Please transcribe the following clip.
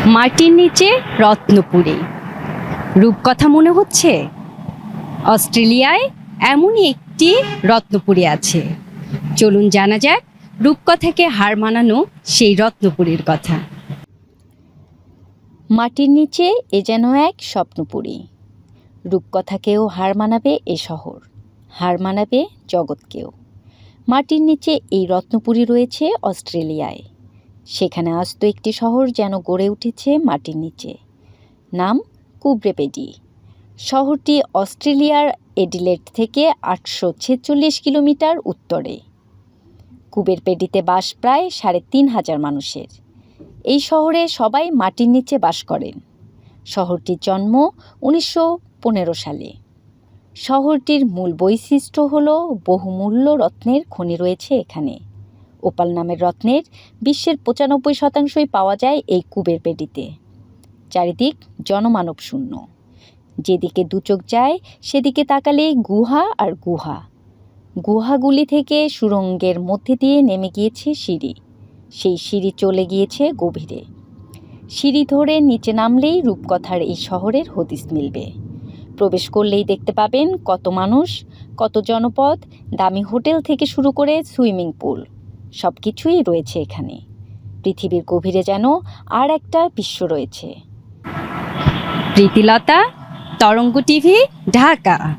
মাটির নিচে রত্নপুরী। রূপকথা মনে হচ্ছে? অস্ট্রেলিয়ায় এমনই একটি রত্নপুরী আছে। চলুন জানা যাক রূপকথাকে হার মানানো সেই রত্নপুরীর কথা। মাটির নিচে এ যেন এক স্বপ্নপুরী। রূপকথাকেও হার মানাবে এ শহর, হার মানাবে জগৎকেও। মাটির নিচে এই রত্নপুরী রয়েছে অস্ট্রেলিয়ায়। সেখানে আস্ত একটি শহর যেন গড়ে উঠেছে মাটির নিচে। নাম কুব্রেপেডি। শহরটি অস্ট্রেলিয়ার এডিলেড থেকে 846 কিলোমিটার উত্তরে। কুবেরপেডিতে বাস প্রায় 3,500 মানুষের। এই শহরে সবাই মাটির নিচে বাস করেন। শহরটির জন্ম 1915 সালে। শহরটির মূল বৈশিষ্ট্য হল বহুমূল্য রত্নের খনি রয়েছে এখানে। ওপাল নামের রত্নের বিশ্বের 95% পাওয়া যায় এই কুবেরপেডিতে। চারিদিক জনমানব শূন্য। যেদিকে দুচোখ যায় সেদিকে তাকালেই গুহা আর গুহা। গুহাগুলি থেকে সুড়ঙ্গের মধ্যে দিয়ে নেমে গিয়েছে সিঁড়ি। সেই সিঁড়ি চলে গিয়েছে গভীরে। সিঁড়ি ধরে নিচে নামলেই রূপকথার এই শহরের হদিস মিলবে। প্রবেশ করলেই দেখতে পাবেন কত মানুষ, কত জনপদ, দামি হোটেল থেকে শুরু করে সুইমিং পুল, সব কিছুই রয়েছে এখানে। পৃথিবীর গভীরে যেন আর একটা বিশ্ব রয়েছে। প্রীতিলতা, তরঙ্গ টিভি, ঢাকা।